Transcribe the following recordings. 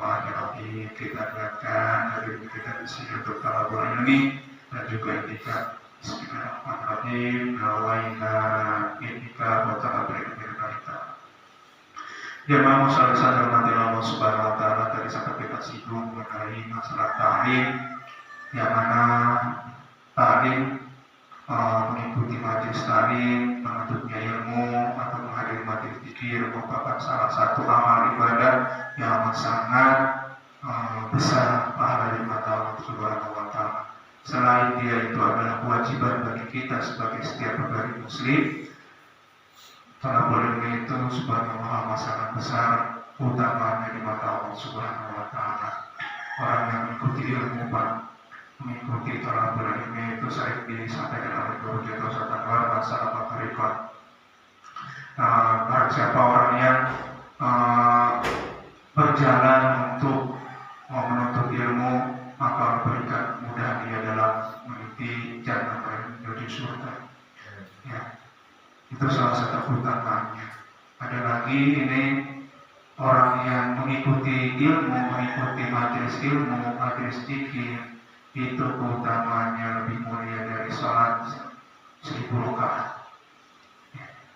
Bismillahirrahmanirrahim. Kita niatkan hari ini kita di sini untuk talabul ilmi dan juga itikaf. Bismillahirrahmanirrahim. Nawaina itikaf wa talabul ilmi kita. Jemaah muslimin dirahmati Allah Subhanahu wa taala, tadi sampai kita singgung mengenai masalah ta'lim, yang mana ta'lim mengikuti majelis ta'lim, menuntutnya ilmu atau menghadiri majelis zikir merupakan salah satu amal ibadah yang sangat besar pahala di mata Allah Subhanahu wa taala. Selain dia itu adalah kewajiban bagi kita sebagai setiap pribadi muslim, talabul ilmi itu subhanallah sangat besar utamanya di mata Allah Subhanahu wa taala. Orang yang mengikuti ilmu mengikuti talabul ilmi itu sering disampaikan oleh guru kita Ustaz Anwar masalah makrifat. Barang siapa orang yang berjalan untuk menuntut ilmu, maka berikan mudah dia dalam meniti jalan menuju surga. Ya, itu salah satu utamanya. Ada lagi ini orang yang mengikuti ilmu, mengikuti majelis ilmu, majelis zikir, itu utamanya lebih mulia dari sholat 1000 rakaat.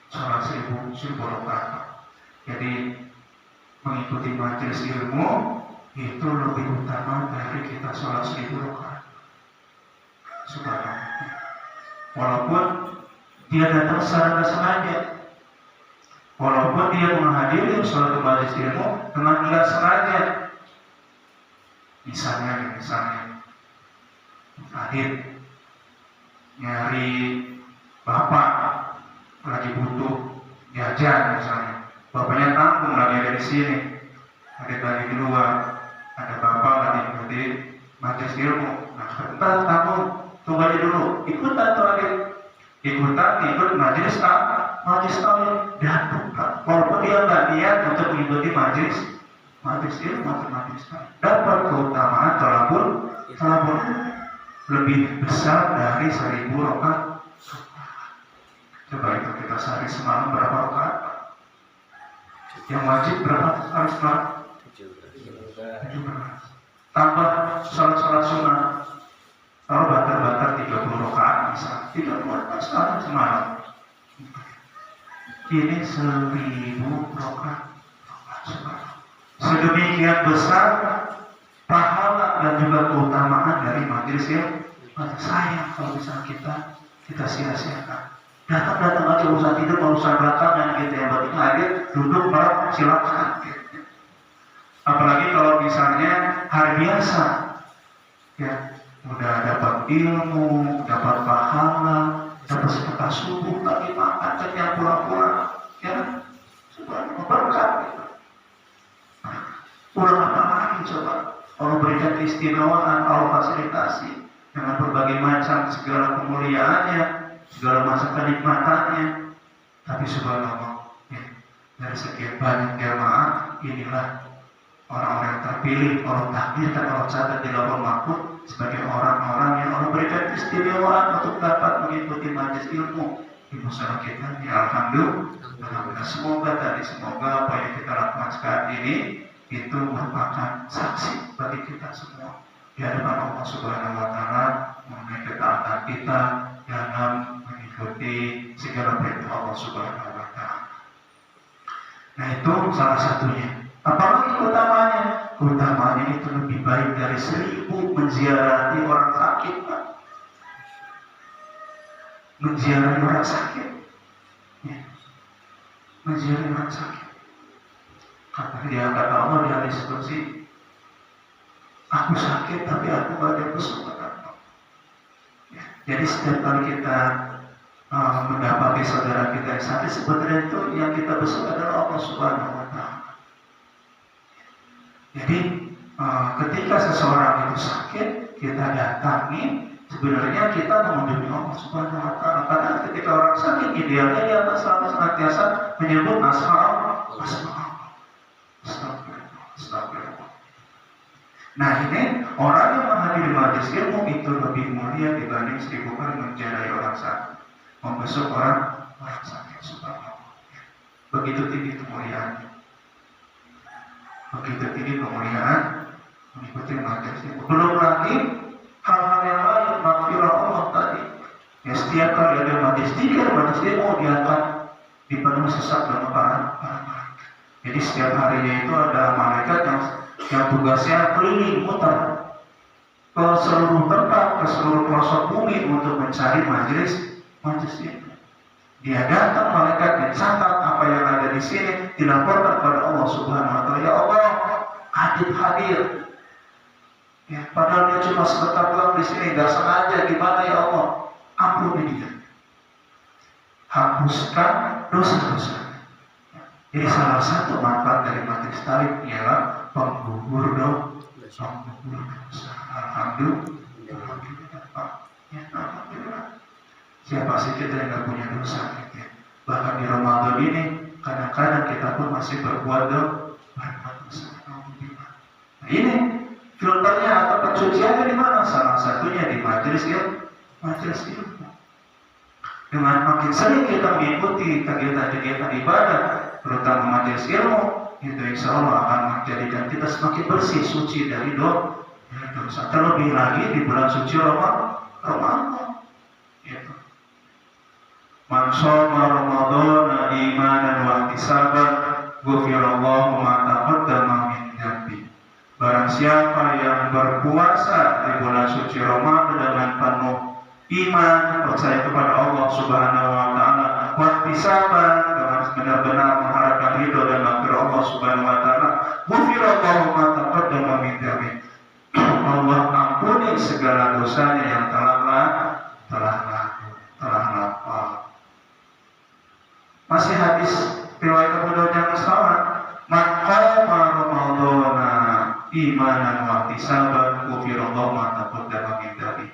Sholat 1000 rakaat. Jadi mengikuti majelis ilmu itu lebih utama dari kita sholat 1000 rakaat. Subhanallah. Walaupun dia datang secara tidak sengaja, walaupun dia menghadiri sholat majelis ilmu dengan tidak sengaja, misalnya Adit nyari bapak lagi butuh jajan misalnya, bapaknya tampung lagi ada di sini, Adit lagi di luar, ada bapak lagi ikuti majelis ilmu, nah sebentar tampung, tunggu aja dulu, ikutan tuh Adit, ikut majelis taklim dan bukan, walaupun dia nggak niat untuk mengikuti majelis ilmu atau majelis taklim, dapat keutamaan talabul lebih besar dari 1000 rakaat. Coba itu kita sehari semalam berapa rakaat? Yang wajib berapa hari semalam? 17. Tambah sholat sunnah. Kalau batar 30 rakaat misal, 30 rakaat sehari semalam. Ini 1000 rakaat. Sedemikian besar pahala dan juga keutamaan dari majelis ilmu. Sayang kalau misalnya kita sia-siakan. Datang aja urusan tidur, urusan belakang gitu yang penting hadir, duduk bareng silakan. Gitu. Apalagi kalau misalnya hari biasa, ya udah dapat ilmu, dapat pahala, dapat sedekah subuh, lagi makan kenyang pulang, ya subhanallah berkat. Gitu. Ulang apa lagi coba? Allah berikan keistimewaan, Allah fasilitasi dengan berbagai macam segala kemuliaannya, segala macam kenikmatannya. Tapi subhanallah, ya, dari sekian banyak jamaah, inilah orang-orang yang terpilih, Allah takdirkan, Allah catat di lauhul mahfuz sebagai orang-orang yang Allah berikan keistimewaan untuk dapat mengikuti majelis ilmu di musola kita. Ya alhamdulillah. Semoga apa yang kita lakukan sekarang ini itu merupakan saksi bagi kita semua di hadapan Allah Subhanahu wa taala mengenai ketaatan kita dalam mengikuti segala perintah Allah Subhanahu wa taala. Nah, itu salah satunya. Apalagi utamanya? Utamanya itu lebih baik dari 1000 menziarahi orang sakit, Pak. Menziarahi orang sakit. Ya. Menziarahi orang sakit. Kata Allah di hadis qudsi, aku sakit tapi aku gak ada kesempatan. Ya, jadi setiap kali kita mendapati saudara kita yang sakit, sebenarnya itu yang kita besok adalah Allah Subhanahu wa taala. Jadi ketika seseorang itu sakit, kita datangi, sebenarnya kita mengunjungi Allah Subhanahu wa taala. Karena ketika orang sakit, idealnya dia selalu senantiasa menyebut asma. Astagfirullah. Nah, ini orang yang menghadiri majelis ilmu itu lebih mulia dibanding 1000 kali menziarahi orang sakit, membesuk orang sakit. Subhanallah. Begitu tinggi kemuliaannya. begitu tinggi kemuliaan mengikuti majelis ilmu. Belum lagi hal-hal yang lain, maghfirah Allah tadi. Ya setiap kali ada majelis ilmu diangkat dipenuhi sesak dengan para malaikat. Jadi setiap harinya itu ada malaikat yang tugasnya keliling mutar ke seluruh tempat, ke seluruh pelosok bumi untuk mencari majelis ilmu. Dia datang, malaikat mencatat apa yang ada di sini, dilaporkan kepada Allah Subhanahu wa taala. Ya Allah, Adib hadir. Ya, padahal dia cuma sebentar doang di sini, enggak sengaja, gimana ya Allah? Ampuni dia. Hapuskan dosa-dosa. Jadi salah satu manfaat dari majelis talim ialah penggugur dosa. Alhamdulillah. Siapa sih kita yang nggak punya dosa? Gitu. Bahkan di Ramadan ini kadang-kadang kita pun masih berbuat dosa. Nah, ini filternya atau pencuciannya di mana? Salah satunya di majelis ilmu. Dengan makin sering kita mengikuti kegiatan-kegiatan ibadah, terutama majelis ilmu, itu insya Allah akan menjadikan kita semakin bersih, suci dari dosa. Terlebih lagi di bulan suci Ramadan. Gitu. Man shoma Ramadhana imanan wa ihtisaban ghufirallahu ma taqaddama min dhanbi. Barang siapa yang berpuasa di bulan suci Ramadan dengan penuh iman, percaya kepada Allah Subhanahu wa taala, wa ihtisaban, dengan benar-benar mengharapkan ridho dan maghfirah Allah Subhanahu wa taala, ghufirallahu ma taqaddama min dhanbi. Allah ampuni segala dosanya yang telah lapar. Masih hadis riwayat Abu Daud yang sama, man qama ramadhana imanan wa ihtisaban ghufirallahu ma taqaddama min dhanbi.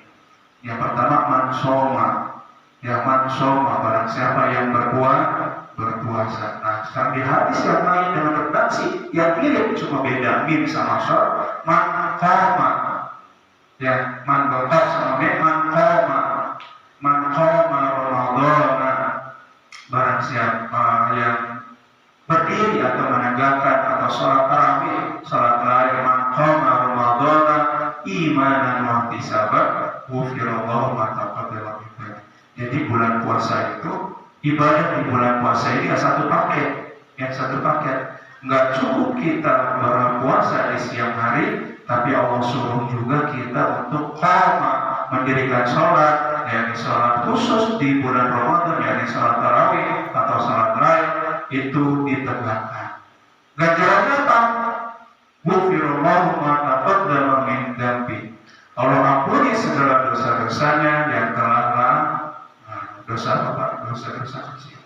Yang pertama man shoma, barang siapa yang berpuasa. Nah, sekarang di hadis yang lain dengan redaksi yang mirip cuma beda min sama shor, man qama. Ya, man botak sama man qama ramadhana. Barang siapa yang berdiri atau menegakkan atau sholat tarawih, sholat lain, man qama ramadhana imanan wa ihtisaban ghufirallahu ma taqaddama min dhanbi. Jadi bulan puasa itu, ibadah di bulan puasa ini satu paket. Nggak cukup kita berpuasa di siang hari, tapi Allah suruh juga kita untuk qama, mendirikan sholat, yakni sholat khusus di bulan Ramadan, yakni sholat tarawih atau sholat raya itu ditegakkan. Ganjarannya apa? Ghufirallahu ma taqaddama min dhanbi. Allah ampuni segala dosa-dosanya yang telah dosa kecil.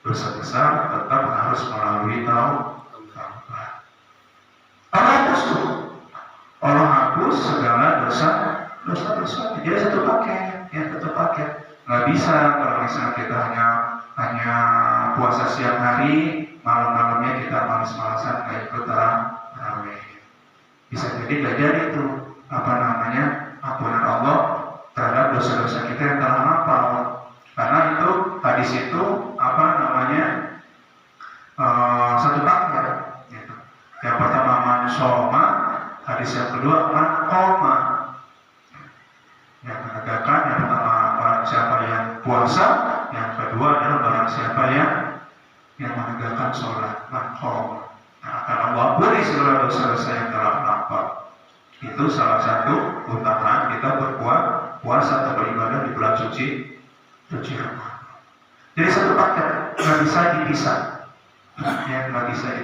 Dosa besar tetap harus melalui taubat. Allah hapus segala dosa. Jadi satu paket. Nggak bisa kalau misalnya kita hanya puasa siang hari, malam-malamnya kita malas-malasan kayak ikut tarawih. Bisa jadi nggak jadi itu ampunan Allah terhadap dosa-dosa kita yang telah lapar. Karena itu hadis itu satu paket. Gitu. Yang pertama man shoma, hadis yang kedua man qoma. Yang menegakkan yang pertama barang siapa yang puasa, yang kedua adalah barang siapa yang menegakkan sholat, man qoma. Nah, akan Allah ampuni segala dosa-dosa yang telah lapar. Itu salah satu keutamaan kita berpuasa atau beribadah di bulan suci Ramadan. Jadi satu paket, nggak bisa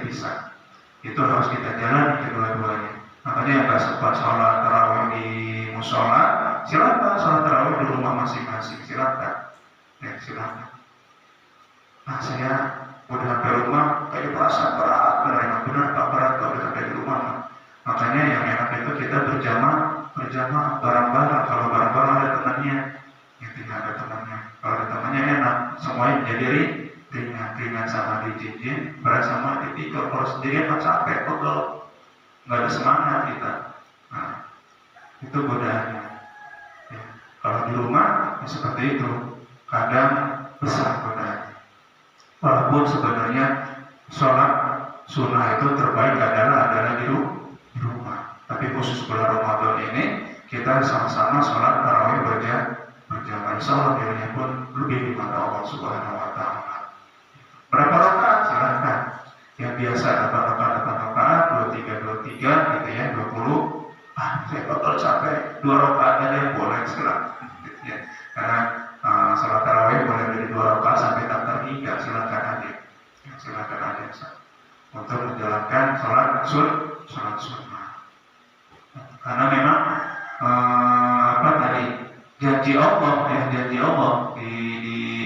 dipisah. Itu harus kita jalani kedua-duanya. Makanya yang nggak sempat sholat tarawih di musola, silakan sholat tarawih di rumah masing-masing, silakan. Nah, saya udah sampai rumah, kayak perasaan berat, benar Pak, berat kalau udah sampai di rumah. Makanya yang enak itu kita berjamaah bareng-bareng. Kalau bareng-bareng ada temannya, yang tidak ada temannya. Kalau ada temannya enak, semuanya menjadi ringan sama dijinjin, berat sama ditikul. Kalau sendirian kan capek, pegel, nggak ada semangat kita. Nah, itu godaannya. Ya. Kalau di rumah ya seperti itu, kadang besar godaannya. Walaupun sebenarnya sholat Sunnah itu terbaik adalah di rumah. Tapi khusus bulan Ramadan ini kita sama-sama sholat tarawih berjamaah. Insya Allah dirinya pun lebih kepada Allah Subhanahu Wa Taala. Berapa rakaat? Silahkan. Yang biasa 8 rakaat, 23 gitu ya, 20. Saya bakal capek 2 rakaat aja boleh silakan. Gitu ya. Karena sholat tarawih boleh dari 2 rakaat sampai tak terhingga, silakan aja. Silakan aja untuk menjalankan sholat sunnah. Karena memang janji Allah di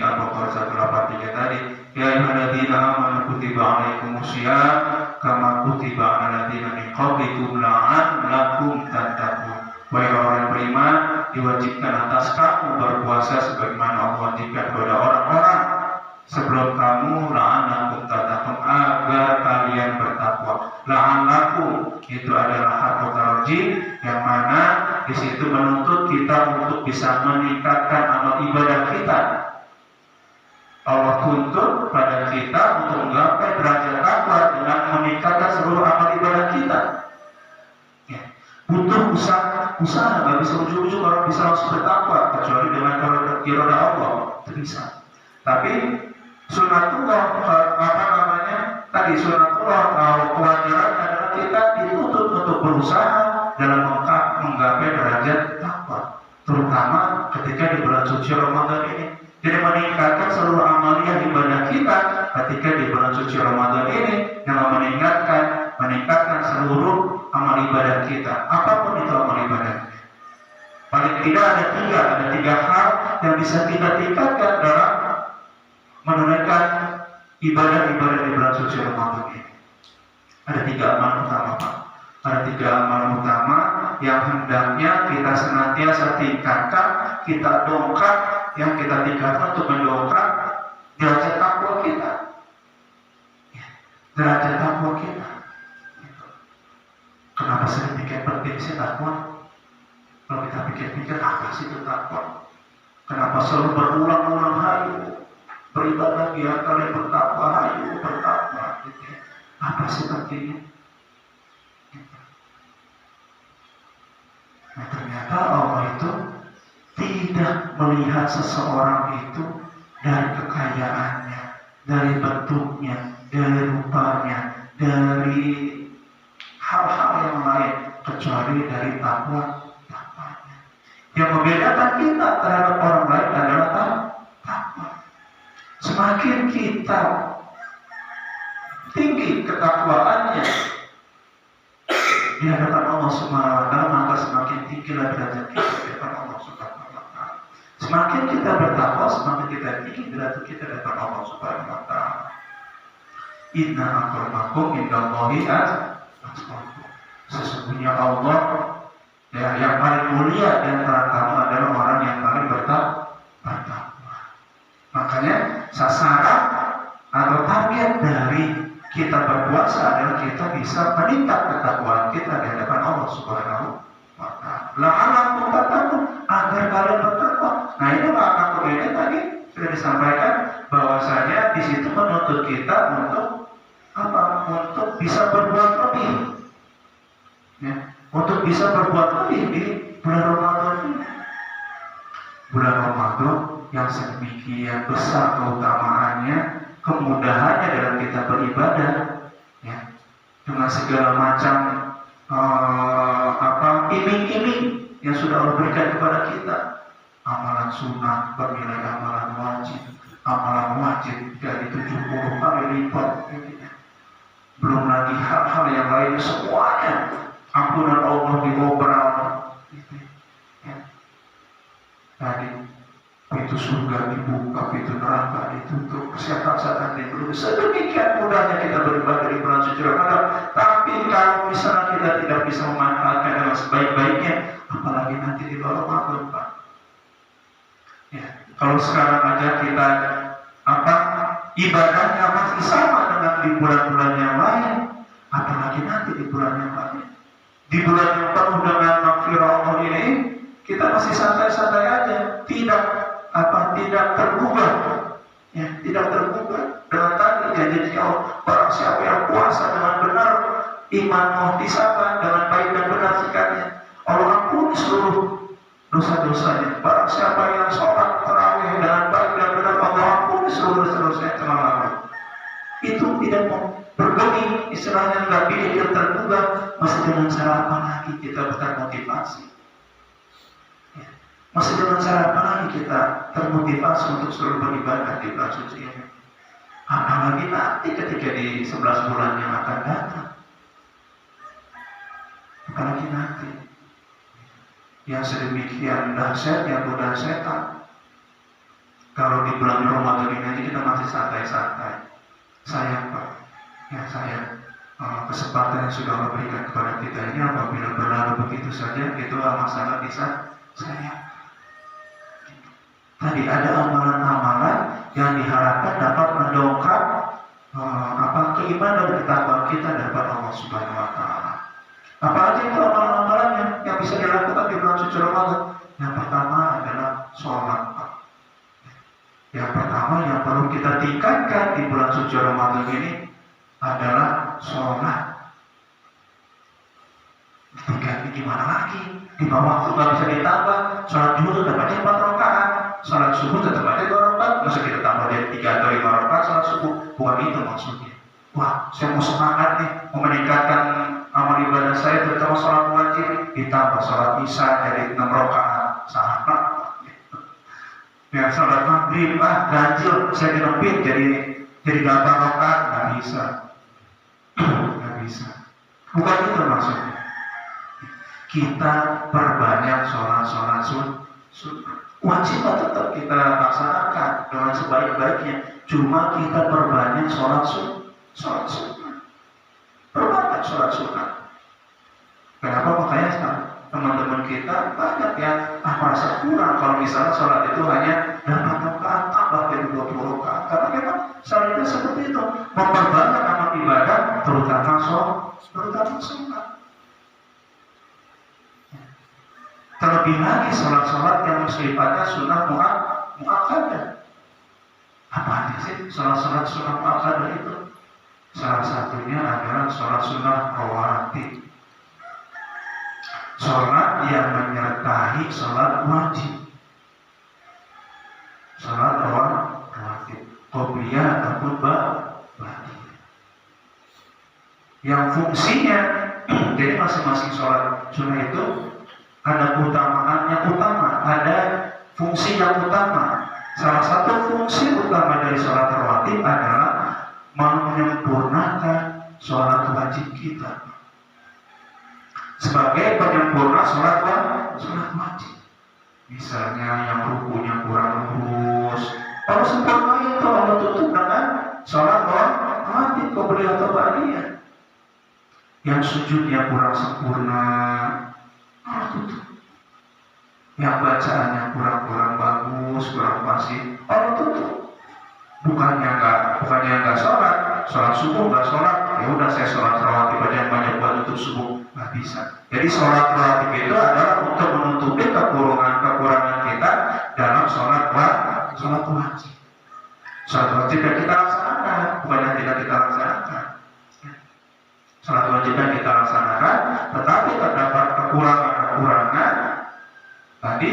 Al-Baqarah 183 tadi, ya ayyuhalladzina amanu kutiba alaikumusiyam kama kutiba alal ladzina min qablikum la'allakum tattaqun. Wahai orang yang beriman, diwajibkan atas kamu berpuasa sebagaimana Allah wajibkan kepada orang-orang sebelum kamu, la'allakum tattaqun, agar kalian bertakwa. La'allakum itu adalah harfu tarjih yang mana di situ menuntut kita untuk bisa meningkatkan amal ibadah kita. Allah tuntut pada kita untuk menggapai derajat takwa dengan meningkatkan seluruh amal ibadah kita. Ya. Butuh usaha, nggak bisa ujung-ujung orang bisa langsung bertakwa kecuali dengan iroda Allah, itu bisa. Tapi sunatullah, sunatullah kewajaran adalah kita dituntut untuk berusaha dalam menggapai derajat takwa, terutama ketika di bulan suci Ramadan ini. Jadi meningkatkan seluruh amalia ibadah kita ketika di bulan suci Ramadan ini dengan meningkatkan seluruh amal ibadah kita. Apapun itu amal ibadah. Paling tidak ada tiga hal yang bisa kita tingkatkan dalam menunaikan ibadah-ibadah di bulan suci Ramadan ini. Ada 3 amal utama, Pak. Ada 3 amal utama yang hendaknya kita senantiasa tingkatkan, kita dongkrak, yang kita tingkatkan untuk mendongkrak derajat takwa kita. Derajat takwa kita. Kenapa sering pikir penting sih takwa? Kalau kita pikir-pikir apa sih itu takwa? Kenapa selalu berulang-ulang hayu beribadah biar kalian bertakwa, hayu bertakwa? Gitu. Apa sih pentingnya? Nah, ternyata Allah itu tidak melihat seseorang itu dari kekayaannya, dari bentuknya, dari rupanya, dari hal-hal yang lain, kecuali dari takwanya. Yang membedakan kita terhadap orang lain adalah takwa. Semakin kita tinggi ketakwaannya di hadapan Allah Subhanahu wa Ta'ala, maka semakin tinggilah derajat kita di hadapan Allah Subhanahu wa Ta'ala. Semakin kita bertakwa, semakin kita tinggi derajat kita di hadapan Allah Subhanahu wa Ta'ala. Inna akramakum indallahi atqakum. Sesungguhnya Allah yang paling mulia di antara kamu adalah orang yang paling bertakwa. Makanya sasaran atau target dari kita berpuasa adalah kita bisa meningkat ketakwaan kita di hadapan Allah Subhanahu wa Ta'ala. La'allakum tattaqun, agar kalian bertakwa. Nah, ini la'allakum ini tadi sudah disampaikan bahwasanya di situ menuntut kita untuk apa? Untuk bisa berbuat lebih. Ya, untuk bisa berbuat lebih di bulan Ramadan ini. Bulan Ramadan yang sedemikian besar keutamaannya, kemudahannya dalam kita beribadah, ya, dengan segala macam iming-iming yang sudah Allah berikan kepada kita, amalan sunnah bernilai amalan wajib dari 70 kali lipat, ya. Belum lagi hal-hal yang lainnya semuanya, ampunan Allah diobral, ya. Tadi pintu surga dibuka, pintu neraka ditutup, kesehatan diberi. Sedemikian mudahnya kita beribadah di bulan suci Ramadan. Tapi kalau misalnya kita tidak bisa memanfaatkan dengan sebaik-baiknya, apalagi nanti di bulan Ramadan, Pak. Ya, kalau sekarang aja kita ibadahnya masih sama dengan di bulan-bulan yang lain, apalagi nanti di bulan yang lain. Di bulan yang penuh dengan maghfirah Allah ini, kita masih santai-santai aja, tidak tergugah, ya, tidak tergugah dengan tadi janji Allah. Barang siapa yang puasa dengan iman muhtisabah dengan baik dan benar sikapnya, Allah ampuni seluruh dosa-dosanya. Barang siapa yang sholat tarawih dengan baik dan benar, Allah ampuni seluruh dosa-dosanya telah lalu. Itu tidak mau bergeming, istilahnya nggak bikin terduga. Masih dengan cara apa lagi kita termotivasi? Ya. Masih dengan cara apa lagi kita termotivasi untuk selalu beribadah di bulan suci ini? Apalagi nanti ketika di 11 bulan yang akan datang. Apalagi nanti yang sedemikian dahsyatnya godaan setan. Kalau di bulan Ramadan ini kita masih santai-santai. Sayang Pak, ya sayang kesempatan yang sudah Allah berikan kepada kita ini apabila berlalu begitu saja, itu masalah bisa sayang. Tadi ada amalan-amalan yang diharapkan dapat mendongkrak keimanan dan ketakwaan kita dapat Allah Subhanahu wa Ta'ala. Apa aja itu amalan-amalan yang bisa dilakukan di bulan suci Ramadan? Yang pertama adalah sholat. Yang pertama yang perlu kita tingkatkan di bulan suci Ramadan ini adalah sholat. Tingkatnya gimana lagi? Di bawah waktu nggak bisa ditambah. Sholat zuhur tetap aja 4 rakaat, sholat subuh tetap aja 2 rakaat. Masa kita tambah dari 3 atau 5 rakaat sholat subuh? Bukan itu maksudnya. Wah, saya mau semangat nih, mau meningkatkan amal ibadah saya, terutama sholat wajib, ditambah sholat isya jadi 6 rakaat. Salah Pak. Ya sholat maghrib, ganjil, saya dinepin jadi 8 rakaat, nggak bisa. Nggak bisa. Bukan itu maksudnya. Kita perbanyak sholat sunnah. Wajib tetap kita laksanakan dengan sebaik-baiknya. Cuma kita perbanyak sholat sunnah. Perbanyak sholat sunnah. Kenapa? Makanya teman-teman kita banyak yang merasa kurang kalau misalnya sholat itu hanya 8 rakaat tambah dari 20 rakaat. Karena memang sholat itu seperti itu, memperbanyak amal ibadah, terutama sholat. Terlebih lagi sholat-sholat yang sifatnya sunnah mu'akkadah. Apa aja sih sholat-sholat sunnah mu'akkadah itu? Salah satunya adalah sholat sunnah rawatib. Sholat yang menyertai sholat wajib. Sholat rawatib, qobliyah ataupun ba'diyah. Yang fungsinya, jadi masing-masing sholat sunnah itu ada keutamaan yang utama, ada fungsi yang utama. Salah satu fungsi utama dari sholat rawatib adalah menyempurnakan sholat wajib kita. Sebagai penyempurna sholat wajib. Misalnya yang rukunya kurang lurus, kalau sempurna itu Allah tutup dengan sholat wajib, qobliyah atau ba'diyah. Yang sujudnya kurang sempurna, Allah tutup. Yang bacaannya kurang bagus, kurang fasih, Allah tutup. Bukannya enggak sholat subuh enggak sholat, ya udah saya sholat rawatib aja yang banyak buat untuk subuh, nggak bisa. Jadi sholat rawatib itu adalah untuk menutupi kekurangan kita dalam sholat wajib. Sholat wajib yang kita laksanakan, bukan yang tidak kita laksanakan. Sholat wajib yang kita laksanakan, tetapi terdapat kekurangan tadi,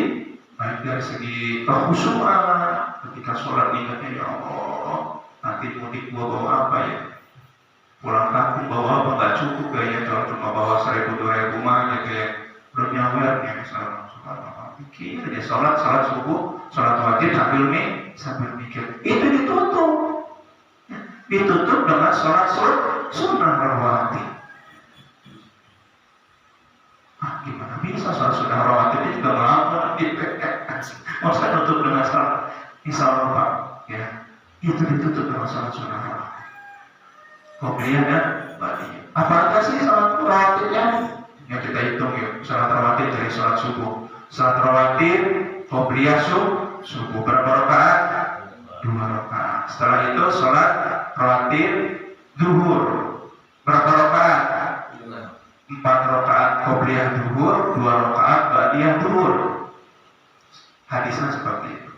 baik dari segi kekhusyuan ketika sholat ingatnya, ya Allah, nanti mudik gua bawa apa ya? Pulang kampung bawa apa? Nggak cukup kayaknya kalau cuma bawa 1.000-2.000 mah gitu ya. Belum nyawer ya misalnya. Mikir aja sholat subuh, sholat wajib sambil mikir. Itu ditutup dengan sholat sunnah rawatib. Gimana bisa sholat sunnah rawatib itu juga lama masa tutup dengan sholat? Insya Allah Pak, ya itu ditutup dengan sholat sunnah rawatib. Qobliyah dan ba'diyah. Apa aja sih sholat rawatibnya? Yang kita hitung yuk. Sholat rawatib dari sholat subuh. Sholat rawatib, qobliyah subuh berapa rakaat? 2 rakaat. Setelah itu sholat rawatib zuhur berapa rakaat? 4 rakaat qobliyah zuhur, 2 rakaat ba'diyah zuhur. Hadisnya seperti itu.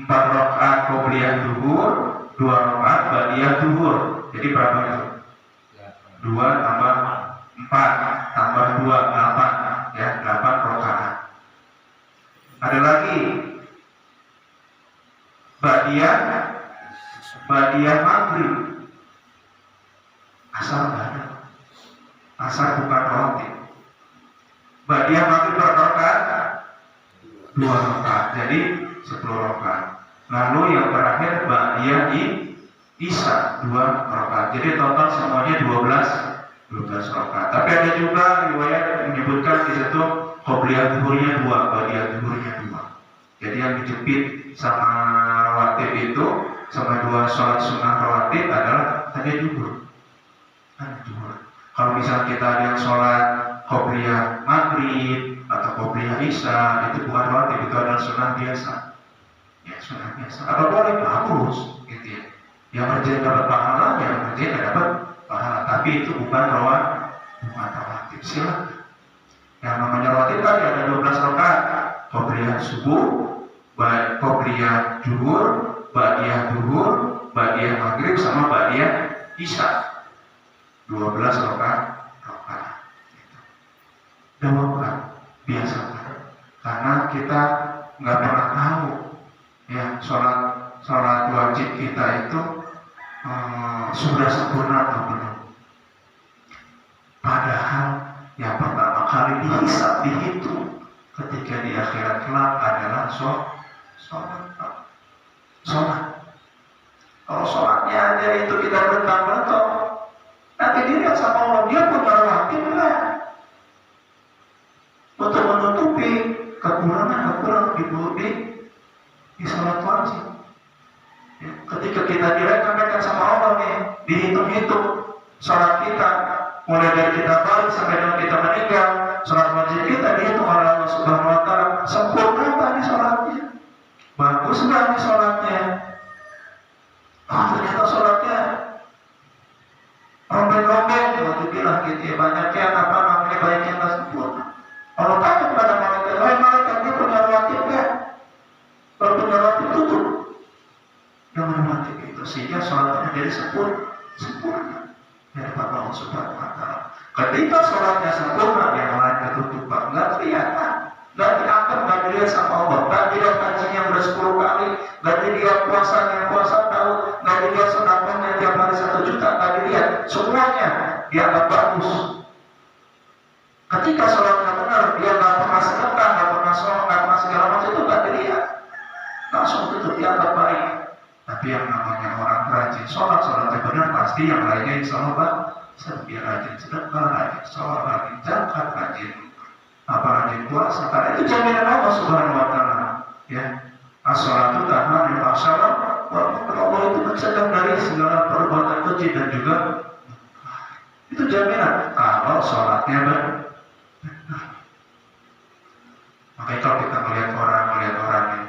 4 rakaat qobliyah zuhur, 2 rakaat ba'diyah zuhur. Jadi berapa itu? 2 tambah 4 tambah 2 8, ya 8 rakaat. Ada lagi ba'diyah maghrib. Asar nggak ada. Asar bukan rawatib. Ba'diyah maghrib berapa rakaat? 2 rakaat. Jadi 10 rakaat. Lalu yang terakhir ba'diyah isya 2 rakaat. Jadi total semuanya 12 rakaat. Tapi ada juga riwayat menyebutkan di situ qobliyah zuhurnya 2, ba'diyah zuhurnya 2. Jadi yang dijepit sama rawatib itu, sama 2 sholat sunnah rawatib adalah hanya zuhur. Kalau misalnya kita ada yang sholat qobliyah maghrib atau qobliyah isya, itu bukan rawatib, itu adalah sunnah biasa. Ya sunnah biasa. Apa boleh? Bagus, gitu ya. Yang ngerjain dapat pahala, yang ngerjain tidak dapat pahala. Tapi itu bukan rawatib. Silakan. Yang namanya rawatib tadi ada 12 rakaat. Qobliyah subuh, qobliyah zuhur, ba'diyah zuhur, ba'diyah maghrib sama ba'diyah isya. 12 rakaat. Doakan biasa. Karena kita nggak pernah tahu ya sholat wajib kita itu sudah sempurna atau belum. Padahal yang pertama kali dihitung ketika di akhirat kelak adalah sholat. Kalau sholatnya aja itu kita bentang-bentang, nanti dilihat sama Allah, dia punya rawatib enggak untuk menutupi kekurangan di sholat wajib. Ya, ketika kita direkomendasikan sama Allah nih, dihitung-hitung sholat kita, mulai dari kita balik sampai dengan kita meninggal, sholat wajib kita dihitung oleh Allah Subhanahu Wa Taala. Sempurna tadi sholatnya, bagus nggak nih sholatnya? Ternyata sholatnya rombeng-rombeng, waktu bilang gitu ya, banyaknya apa namanya, banyaknya nggak sempurna. Kalau tanya kepada malaikat dia punya rawatib nggak? Kalau punya rawatib tutup dengan rawatib itu, sehingga sholatnya jadi sempurna dari Allah Subhanahu Wa Taala. Ketika sholatnya sempurna, yang lain ketutup, nggak kelihatan, nggak diangkat, nggak dilihat sama Allah, nggak dilihat hajinya yang ber 10 kali, nggak dilihat puasanya puasa tahun, nggak dilihat sedekahnya tiap hari 1 juta, nggak dilihat, semuanya dianggap bagus. Ketika sholatnya benar, dia nggak pernah sedekah, nggak pernah sholat, nggak pernah segala macam, itu nggak dilihat, langsung itu dianggap baik. Tapi yang namanya orang rajin sholatnya benar, pasti yang lainnya insya Allah bagus. Dia rajin sedekah, rajin sholat, rajin zakat, rajin puasa, karena itu jaminan Allah Subhanahu Wa Taala. Ya, as-sholatu tanha 'anil fahsya'i wal munkar. Allah itu mencegah dari segala perbuatan keji dan juga itu jaminan kalau sholatnya benar. Makanya kalau kita melihat orang yang rajin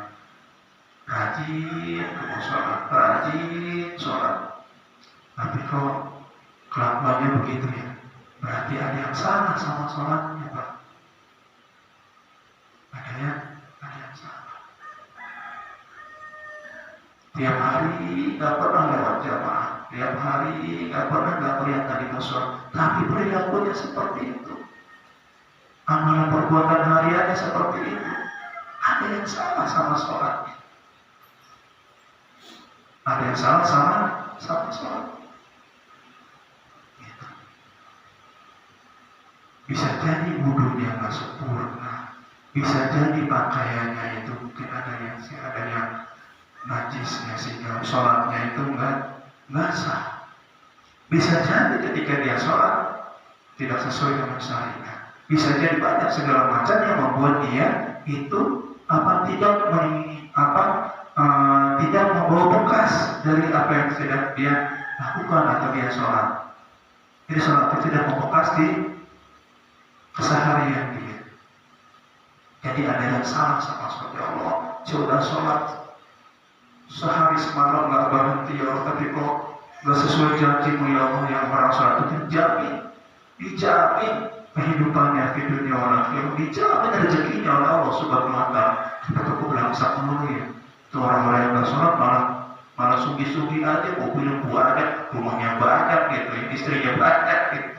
sholat, tapi kok kelakuannya begitu ya, berarti ada yang salah sama sholatnya, Pak. Ada yang salah. Tiap hari nggak pernah lewat jamaah, tiap hari nggak kelihatan di musola, tapi perilakunya seperti itu. Amalan perbuatan hariannya seperti itu. Ada yang salah sama sholatnya. Ada yang salah sama sholat. Gitu. Bisa jadi wudunya nggak sempurna. Bisa jadi pakaiannya itu mungkin ada yang najisnya, sehingga sholatnya itu nggak sah. Bisa jadi ketika dia sholat tidak sesuai dengan syariat. Bisa jadi banyak segala macam yang membuat dia itu tidak membawa bekas dari apa yang sedang dia lakukan atau dia sholat. Jadi sholat itu tidak membekas di keseharian dia. Jadi ada yang salah sama sholat. Ya Allah, sudah sholat sehari semalam nggak berhenti ya Allah, tapi kok nggak sesuai janjimu ya Allah, yang orang sholat itu dijamin kehidupannya di dunia orang akhirat, dijamin rezekinya oleh Allah Subhanahu Wa Taala. Kita cukup bilang bisa menurut ya. Itu orang-orang yang nggak sholat malah malah sugi-sugi aja, mobilnya banyak, rumahnya banyak gitu, istrinya banyak gitu.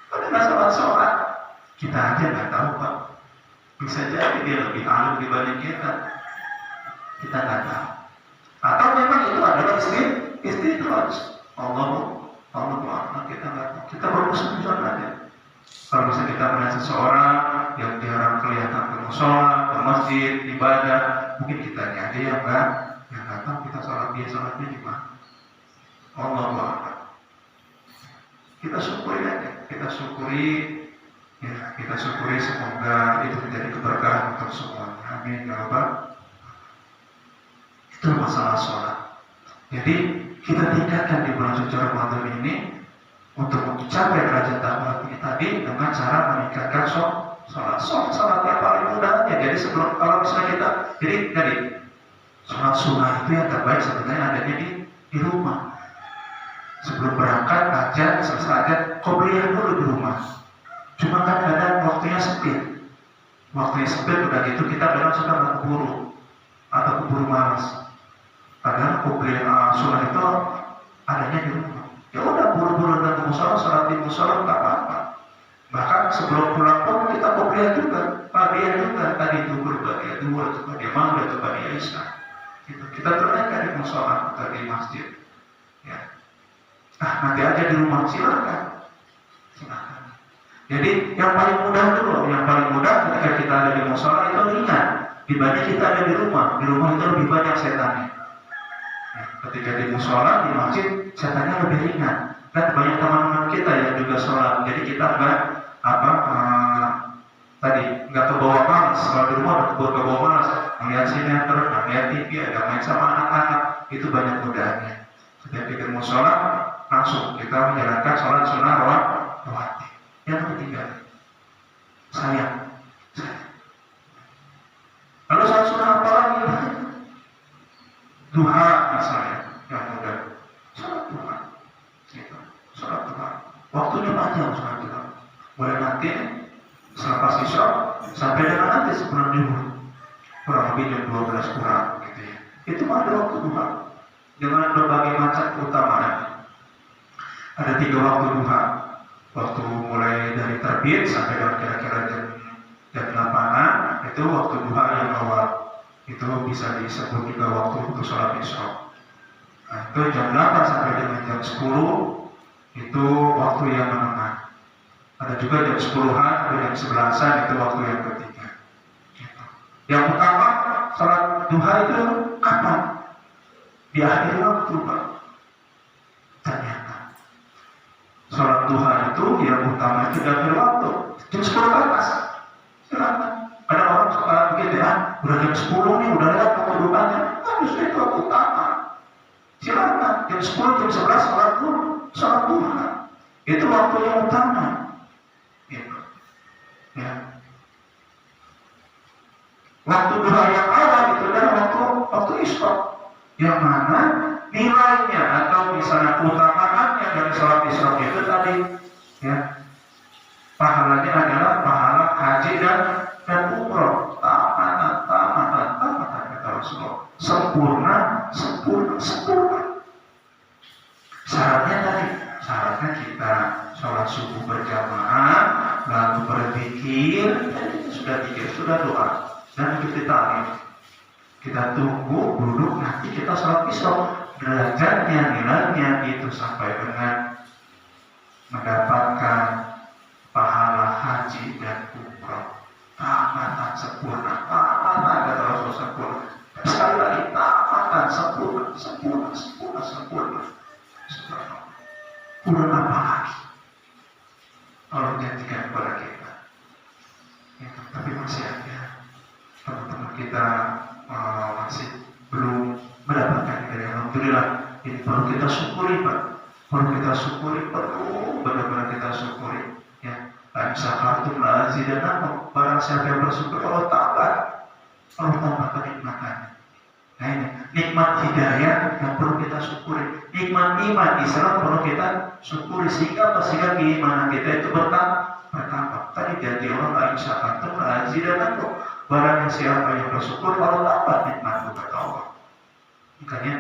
Pada nggak sholat, kita aja nggak tahu Pak. Bisa jadi dia lebih alim dibanding kita nggak tahu. Atau memang itu adalah istidraj. Allah kita nggak tahu. Kita baru sujud aja. Kalau bisa kita melihat seseorang yang jarang kelihatan ke musola, ke masjid, ibadah, mungkin kita aja yang nggak tahu kita sholatnya gimana. Allah. Kita syukuri aja, kita syukuri semoga itu menjadi keberkahan untuk semuanya. Amin ya Rabbal. Itu masalah sholat. Jadi kita tingkatkan di bulan suci Ramadan ini untuk mencapai derajat takwa ini tadi dengan cara meningkatkan sholat yang paling mudahnya. Jadi sebelum kalau misalnya jadi sholat sunnah itu yang terbaik sebenarnya adanya di rumah. Sebelum berangkat aja selesai aja qobliyah dulu di rumah. Cuma kan kadang waktunya sempit udah gitu kita kadang suka keburu atau keburu malas. Padahal qobliyah sunnah itu adanya di rumah. Ya udah buru-buru dan ke musola, sholat di musola nggak apa-apa. Bahkan sebelum pulang pun kita qobliyah juga, ba'diyah juga. Tadi zuhur, ba'diyah duhur, ba'diyah maghrib, ba'diyah isya. Kita tunaikan di musola atau di masjid. Ya. Nanti aja di rumah silakan. Jadi yang paling mudah ketika kita ada di musola itu ringan dibanding kita ada di rumah. Di rumah itu lebih banyak setannya. Ketika di musola, di masjid, setannya lebih ringan. Dan banyak teman-teman kita yang juga sholat. Jadi kita nggak kebawa malas. Kalau di rumah udah kebawa malas, melihat sinetron, melihat TV, ada main sama anak-anak, itu banyak godaannya. Setiap kita musola, langsung kita menjalankan sholat sunnah rawatib. Yang ketiga, sayang. Lalu sholat sunnah apa lagi? Duha misalnya, yang mudah. Sholat duha. Waktunya panjang sholat duha. Mulai nanti selepas isya sampai dengan nanti sebelum zuhur. Kurang lebih jam 12 kurang gitu ya. Itu ada waktu duha. Dengan berbagai macam keutamaan. Ada 3 waktu duha. Waktu mulai dari terbit sampai dengan kira-kira jam 8-an, itu waktu duha yang awal. Itu bisa disebut juga waktu untuk sholat isya. Itu jam 8 sampai dengan jam 10 itu waktu yang menengah. Ada juga jam 10-an atau jam 11-an itu waktu yang ketiga. Yang pertama sholat duha itu kapan? Di akhir waktu Pak. Ternyata sholat duha itu yang utama itu di akhir waktu. Jam 10 ke atas. Silakan. Ada orang suka begitu ya, udah jam 10 nih, udah lewat waktu duhanya. Justru itu waktu utama. Silakan. Jam 10, jam 11 sholat duha. Itu waktu yang utama. Gitu. Ya. Waktu duha yang awal itu adalah waktu isya. Yang mana nilainya atau misalnya keutamaannya dari sholat isya itu tadi ya, pahalanya adalah pahala haji dan umroh. Tamatan kata Rasulullah. Sempurna. Syaratnya kita sholat subuh berjamaah, lalu berzikir, sudah doa dan kita ta'arif. Kita tunggu duduk, nanti kita sholat isya. Derajatnya, nilainya itu sampai dengan mendapatkan pahala haji dan umrah. Tamatan sempurna, kata Rasul sempurna. Sekali lagi, tamatan sempurna. Kurang apa lagi? Allah janjikan kepada kita. Ya, tapi masih ada teman-teman kita masih belum mendapatkan dari alhamdulillah. Ini perlu kita syukuri Pak. Benar-benar kita syukuri. Ya, syakartum la azidannakum. Barang siapa yang bersyukur Allah tambah kenikmatannya. Nah ini nikmat hidayah yang perlu kita syukuri. Nikmat iman Islam perlu kita syukuri sehingga keimanan kita itu bertambah. Tadi janji Allah la syakartum la azidannakum. Barang siapa yang bersyukur Allah tambah nikmat kepada Allah. Makanya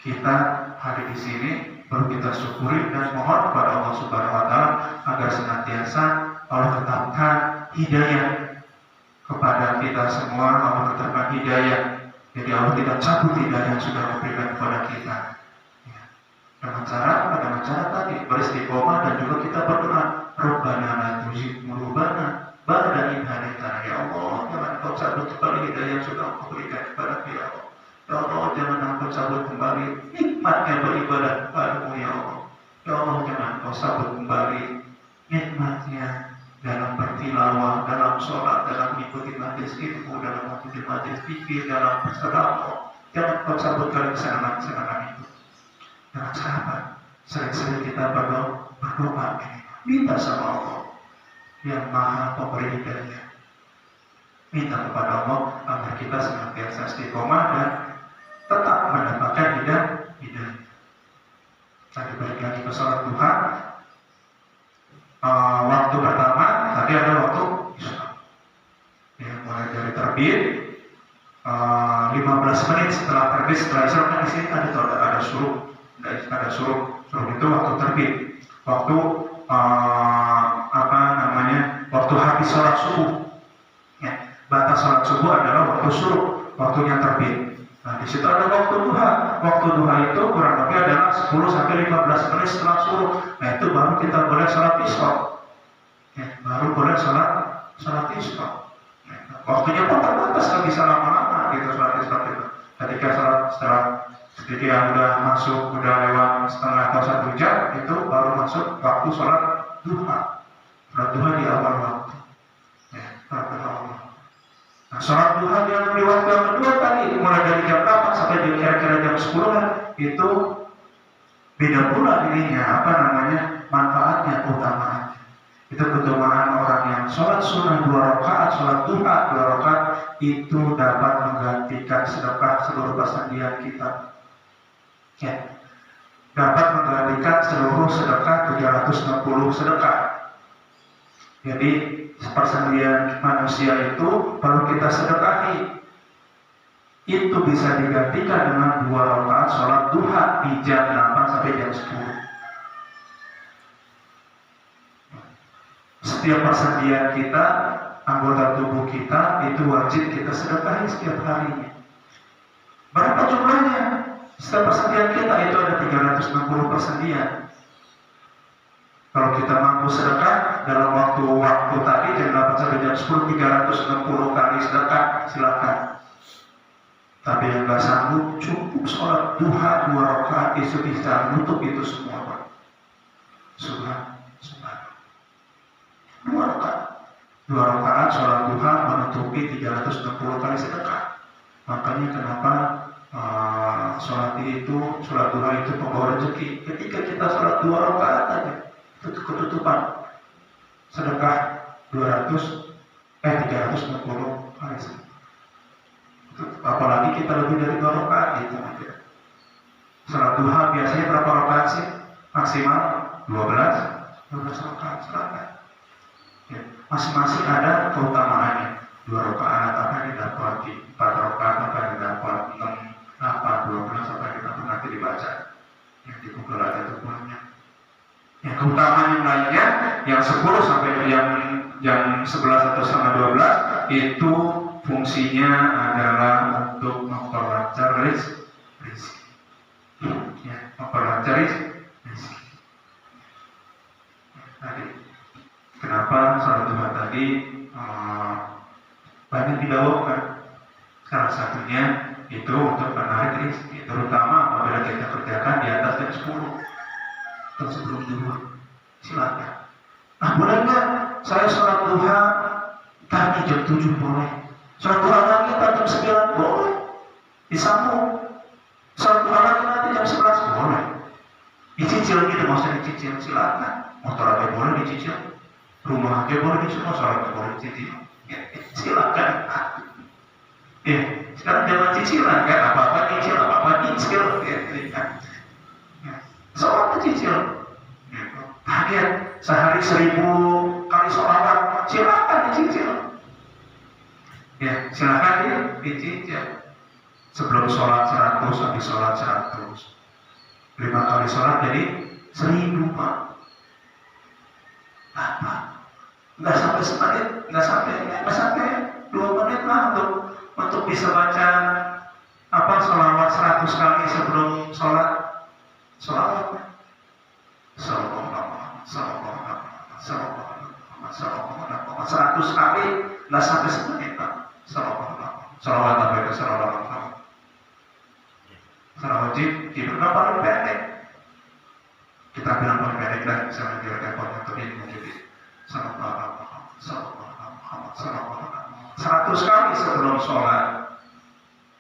kita hari di sini perlu kita syukuri dan mohon kepada Allah Subhanahu wa taala agar senantiasa Allah tetapkan hidayah kepada kita semua. Allah tetapkan hidayah. Jadi Allah tidak cabut hidayah yang sudah memberikan kepada kita. Ya. Dengan cara tadi beristiqomah dan juga kita berdoa, Rabbana la tuzigh qulubana ba'da idh hadaitana. Ya Allah, jangan Engkau cabut kembali hidayah yang sudah Engkau berikan kepada kita, ya Allah. Ya Allah, jangan Engkau cabut kembali nikmatnya beribadah kepadamu, ya Allah. Ya Allah, jangan Engkau cabut kembali nikmatnya dalam bertilawah, dalam sholat, dalam mengikuti majelis ilmu, dalam mengikuti majelis fikir, dalam bersedekah. Jangan Engkau cabut kembali kesenangan-kesenangan itu. Jangan sahabat, sering-sering kita berdoa, minta sama Allah yang Maha Pemberi hidayah. Minta kepada Allah agar kita senantiasa istiqomah dan tetap mendapatkan hidayah. Tadi balik lagi ke sholat duha. Waktu pertama tadi ada waktu isya. Ya, mulai dari terbit 15 menit setelah terbit, setelah isya kan di sini ada suruh, suruh itu waktu terbit. Waktu waktu habis sholat subuh. Ya, batas sholat subuh adalah waktu suruh, waktunya terbit. Nah, di situ ada waktu duha. Waktu duha itu kurang lebih adalah 10 sampai 15 menit setelah suruh. Nah, itu baru kita boleh sholat isya. Ya, baru boleh sholat isya. Ya, waktunya pun terbatas, nggak bisa lama-lama gitu sholat isya itu. Ketika ketika udah masuk, udah lewat setengah atau 1 jam, itu baru masuk waktu sholat duha. Sholat duha di awal waktu. Ya, Allah. Nah, sholat duha yang di waktu yang kedua tadi mulai dari jam 8 sampai kira-kira jam 10 kan, itu beda pula ininya, manfaatnya, keutamaannya. Itu keutamaan orang yang sholat sunnah 2 rakaat, sholat duha 2 rakaat itu dapat menggantikan sedekah seluruh persendian kita. Ya, dapat menggantikan seluruh sedekah 360 sedekah. Jadi persendian manusia itu perlu kita sedekahi. Itu bisa digantikan dengan 2 rakaat sholat duha di jam 8 sampai jam 10. Setiap persendian kita, anggota tubuh kita itu wajib kita sedekahi setiap harinya. Berapa jumlahnya? Setiap persendian kita itu ada 360 persendian. Kalau kita mampu sedekah dalam waktu tadi jam 8 sampai jam 10 360 kali sedekah, silakan. Tapi yang nggak sanggup, cukup sholat duha 2 rakaat itu bisa menutup itu semua, Pak. Subhanallah. 2 rakaat sholat duha menutupi 360 kali sedekah. Makanya kenapa sholat duha itu pembawa rezeki. Ketika kita sholat 2 rakaat aja, itu ketutupan sedekah 360 kali. Apalagi kita lebih dari 2 rakaat itu aja. Sholat duha biasanya berapa rakaat sih? Maksimal 12 rakaat. Silakan. Ya, masing-masing ada keutamaannya. 2 rakaat apa yang didapati, 4 rakaat apa yang didapat, 6, 12 apa yang didapat nanti dibaca. Yang di Google ada itu banyak. Yang keutamaan yang lainnya, yang 10 sampai yang 11 atau setengah 12 itu fungsinya adalah untuk memperlancar rezeki. Ya, memperlancar rezeki. Tadi, kenapa sholat duha tadi banyak didawamkan? Salah satunya itu untuk menarik rezeki, terutama apabila kita kerjakan di atas jam 10 atau sebelum duha. Silakan. Nah, boleh nggak saya sholat duha tadi jam 7 boleh? Sholat duha lagi jam 9 boleh? Disambung. Sholat duha lagi nanti jam 11 boleh? Dicicil gitu, maksudnya dicicil, silakan. Motor aja boleh dicicil, rumah aja boleh dicicil, sholat aja boleh dicicil. Ya, silakan. Ya, sekarang jangan cicilan kan, apa-apa cicil. Sholat cicil. Kaget sehari 1000 kali sholawat, silakan dicicil. Ya, silakan dicicil. Sebelum sholat 100, habis sholat 100. 5 kali sholat jadi 1000 Pak. Apa? Nggak sampai semenit, nggak sampai 2 menit lah untuk bisa baca sholawat 100 kali sebelum sholat. Sholawat. Sallallahu 100 kali nggak sampai semenit Pak. Sholawat apa itu sholawat? Salah wajib itu nggak paling pendek. Kita bilang paling pendek dan bisa menjaga konten ini menjadi 100 kali sebelum sholat.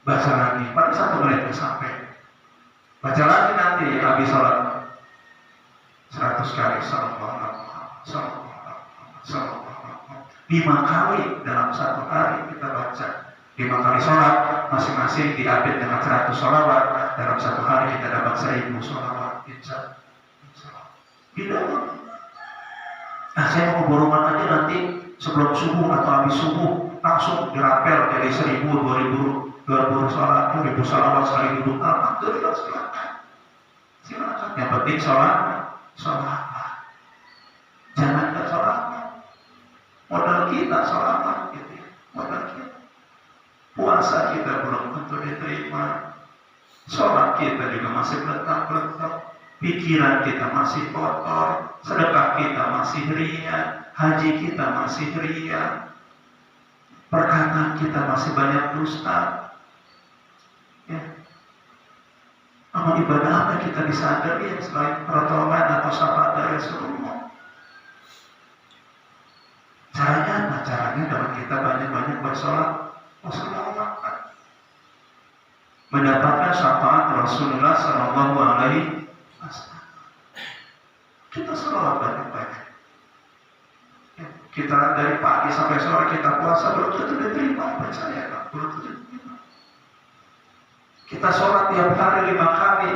Baca lagi, paling 1 menit sampai. Baca lagi nanti habis sholat 100 kali 5 kali dalam 1 hari kita baca. 5 kali sholat masing-masing diupdate dengan 100 sholawat. Dalam 1 hari kita dapat 1000 sholawat. Insya Allah. Tidak. Nah, saya mau borongan aja nanti sebelum subuh atau habis subuh langsung dirapel jadi 1000, 2000 sholat, 2000 sholawat sekali duduk. Alhamdulillah, silakan. Yang penting sholat. Jangan kita sholat. Modal kita sholat gitu ya. Modal kita. Puasa kita belum tentu diterima. Sholat kita juga masih beletak-beletak. Pikiran kita masih kotor. Sedekah kita masih ria. Haji kita masih ria. Perkataan kita masih banyak dusta. Ya. Amal ibadah apa kita bisa ada ya selain pertolongan atau syafaat dari Rasulullah? Caranya apa? Caranya dalam kita banyak-banyak bersolat. Mendapatkan syafaat Rasulullah Sallallahu Alaihi Wasallam. Kita sholawat banyak-banyak. Kita dari pagi sampai sore kita puasa belum tentu diterima, percaya kan? Belum tentu diterima. Kita sholat tiap hari 5 kali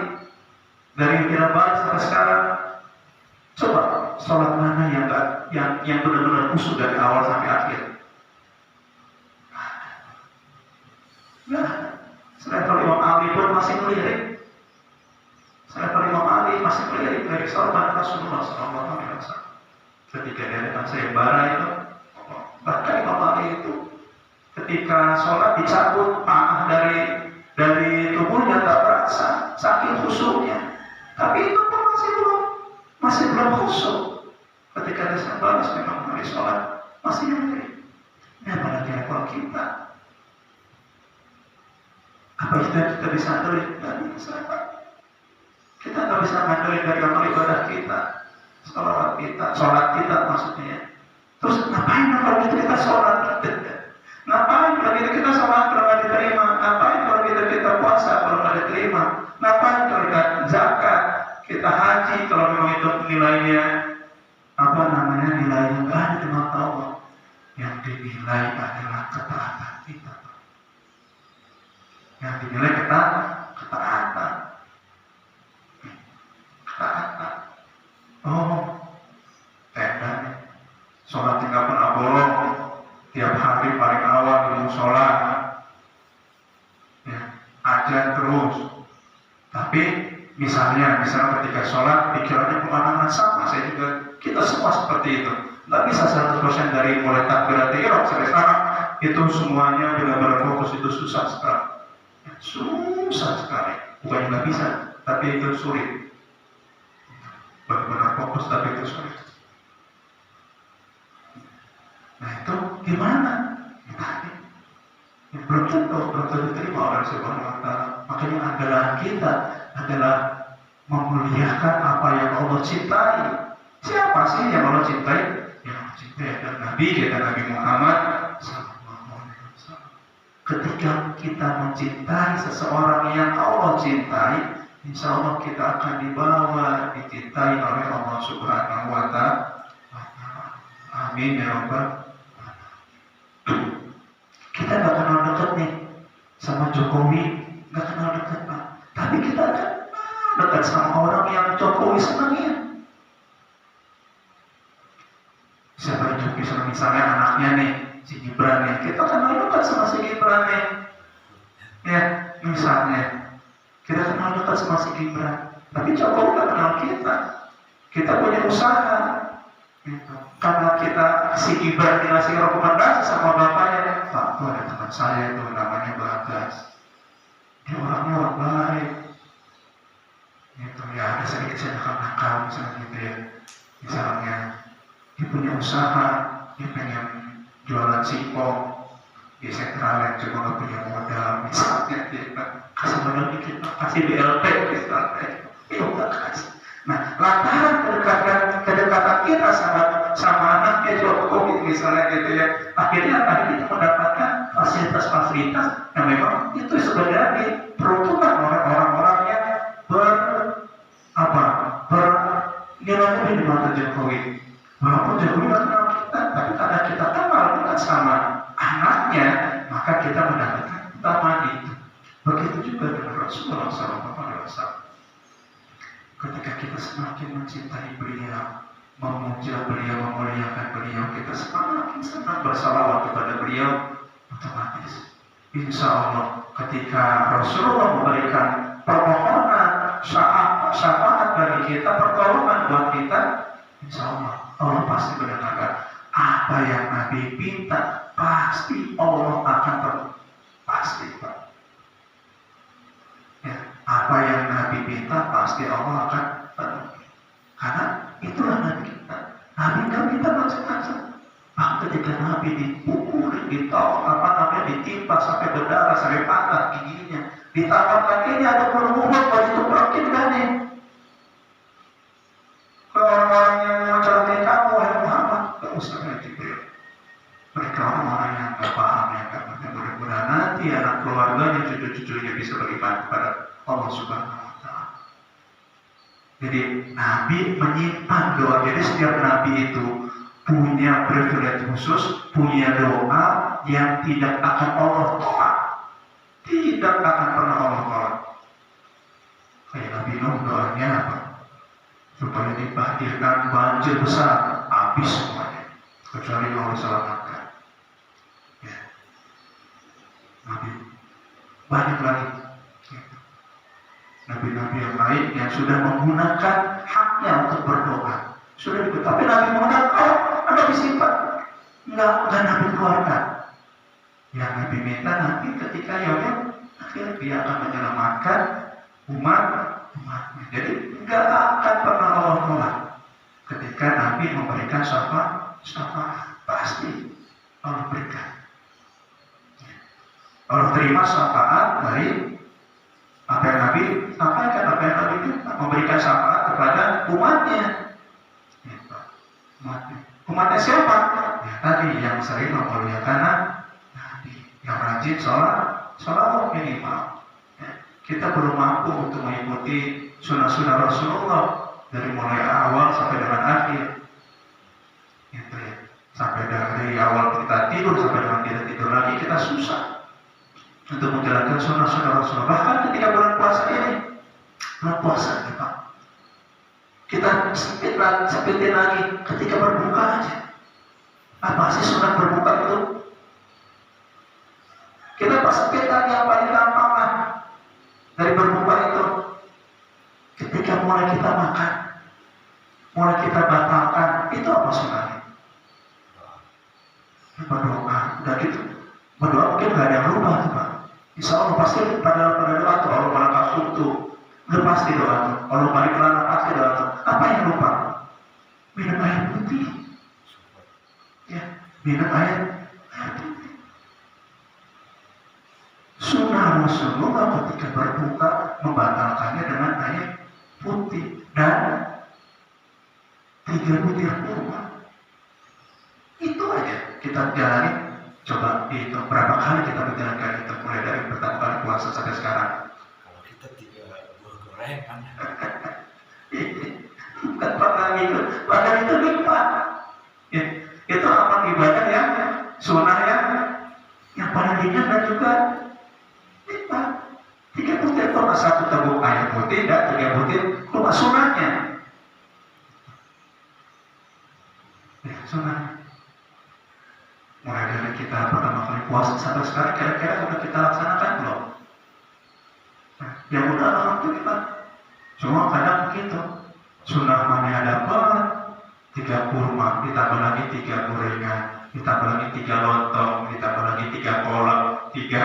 dari Ramadhan sampai sekarang. Coba sholat mana yang benar-benar khusyuk dari awal sampai akhir? Nah, selevel Imam Ali pun masih melirik. Selevel Imam Ali masih melirik dari sholat Rasulullah SAW. Ketika dia datang sayembara itu, bahkan Imam Ali itu ketika sholat dicabut panah dari tubuhnya tak terasa saking khusyuknya. Tapi itu pun masih belum khusyuk. Ketika dia sayembara memang hari sholat masih melirik. Ini apalagi level kita. Apa itu yang kita bisa andelin? Tidak bisa. Kita tidak bisa andelin dari amal ibadah kita, sholat kita maksudnya. Terus ngapain kalau kita sholat? Ngapain kalau kita sholat kalau nggak diterima? Ngapain kalau kita puasa kalau nggak diterima? Ngapain kalau kita zakat, kita haji kalau memang itu nilainya nilainya nggak ada di mata Allah. Yang dinilai adalah ketaatan kita. Yang dinilai ketaatan. Oh, tenda nih. Sholat tinggal pernah bolong. Tiap hari paling awal di sholat. Ya, ajan terus. Tapi misalnya ketika sholat pikirannya kemana-mana sama. Kita semua seperti itu. Nggak bisa 100% dari mulai takbiratul ihram sampai sekarang itu semuanya benar-benar fokus. Itu susah sekali. Susah sekali. Bukan nggak bisa, tapi itu sulit. Benar-benar fokus tapi itu sulit. Nah itu gimana? Belum tentu diterima oleh Subhanahu wa Ta'ala. Makanya andalan kita adalah memuliakan apa yang Allah cintai. Siapa sih yang Allah cintai? Yang Allah cintai adalah Nabi kita, Nabi Muhammad SAW. Ketika kita mencintai seseorang yang Allah cintai, insya Allah kita akan dicintai oleh Allah Subhanahu wa Ta'ala. Amin ya Rabbal. Kita gak kenal dekat nih sama Jokowi, gak kenal dekat Pak. Tapi kita akan dekat sama orang yang Jokowi senangnya. Siapa yang Jokowi senang? Misalnya anaknya nih, si Gibran nih. Kita kenal dekat sama si Gibran nih. Ya, Misalnya, kita kenal dekat sama si Gibran, tapi Jokowi nggak kenal kita. Kita punya usaha, gitu. Karena kita si Gibran dikasih rekomendasi sama bapaknya, Pak, tuh ada teman saya itu namanya Bagas, dia orangnya orang baik, gitu ya. Ada sedikit nakal misalnya gitu ya. Misalnya dia punya usaha, dia pengen jualan singkong di sentral yang cuma nggak punya modal, misalnya dia kasih modal dikit, kasih BLT misalnya, ya udah kasih. Nah, lantaran kedekatan kita sama anaknya Jokowi misalnya gitu ya, akhirnya kita mendapatkan fasilitas-fasilitas yang memang itu sebenarnya peruntukan orang-orang yang bernilai di mata Jokowi. Walaupun Jokowi nggak kenal kita, tapi karena kita kenal dekat sama anaknya, maka kita mendapatkan keutamaan itu. Begitu juga dengan Rasulullah SAW. Ketika kita semakin mencintai beliau, memuja beliau, memuliakan beliau, kita semakin senang bersalawat kepada beliau, otomatis insya Allah ketika Rasulullah memberikan permohonan syafaat bagi kita, pertolongan buat kita, insya Allah pasti mendengarkan apa yang Nabi minta. Pasti Allah akan pasti, Pak. Ya, apa yang Nabi minta pasti Allah akan penuhi. Karena itulah Nabi kita. Nabi nggak minta macam-macam. Ketika Nabi dipukul, ditimpa sampai berdarah, sampai patah giginya, ditambah kakinya ada perempuan baju tubrakin kan nih. Orang-orang yang mencelakai kamu, ya Muhammad, gak usah lagi beliau. Mereka orang-orang yang gak paham, yang gak mengerti. Mudah-mudahan nanti anak keluarganya, cucu-cucunya bisa beriman kepada Allah Subhanahu wa Ta'ala. Jadi Nabi menyimpan doa. Jadi setiap Nabi itu punya privilege khusus, punya doa yang tidak akan Allah tolak, tidak akan pernah Allah tolak. Kayak Nabi Nuh doanya apa? Supaya dihadirkan banjir besar, habis semuanya, kecuali Allah selamatkan. Ya. Nabi banyak lagi. Nabi-nabi yang lain yang sudah menggunakan haknya untuk berdoa, sudah dikut. Tapi Nabi Muhammad ada disimpan, nggak Nabi keluarkan. Yang Nabi minta nanti ketika yaumnya akhirnya dia akan menyelamatkan umatnya. Jadi nggak akan pernah Allah tolak ketika Nabi memberikan syafaat, pasti Allah berikan. Allah terima syafaat dari apa yang Nabi sampaikan, apa yang Nabi minta, memberikan syafaat kepada umatnya. Umatnya siapa? Ya tadi yang sering memuliakan Nabi, yang rajin sholat minimal. Ya, kita belum mampu untuk mengikuti sunnah-sunnah Rasulullah dari mulai awal sampai dengan akhir. Gitu ya. Sampai dari awal kita tidur sampai dengan kita tidur lagi, kita susah untuk menjalankan sunnah-sunnah Rasulullah. Bahkan ketika bulan puasa ini, bulan puasa nih Pak, kita sepitin lagi ketika berbuka aja. Apa sih sunat berbuka itu? Kita pas sempit lagi yang paling gampang lah dari berbuka itu. Ketika mulai kita makan, mulai kita batalkan, itu apa sunatnya? Berdoa, udah gitu. Berdoa mungkin gak ada yang lupa tuh Pak. Insya Allah pasti pada doa tuh Allah malah kasut tuh. Udah pasti doa tuh. Allah balik kelana pasti doa tuh. Apa yang lupa? Minum air putih. Ya, minum air putih. Sunnah Rasulullah ketika berbuka membatalkannya dengan air putih dan 3 butir kurma. Itu aja kita jalani. Coba itu berapa kali kita menjalankan itu mulai dari pertama kali puasa sampai sekarang. Kalau kita tidak bergorengan, bukan pernah gitu. Padahal itu nikmat. Ya, itu amal ibadah yang sunnah yang paling ringan dan juga nikmat. 3 butir kurma, 1 tabung air putih dan 3 butir kurma sunnahnya. Ya, sunnahnya. Mulai dari kita pertama kali puasa sampai sekarang kira-kira udah kita laksanakan belum? Ya udah alhamdulillah. Cuma kadang begitu, sunnah mana dapat 3 kurma, ditambah lagi 3 gorengan, ditambah lagi 3 lontong, ditambah lagi 3 kolak, tiga,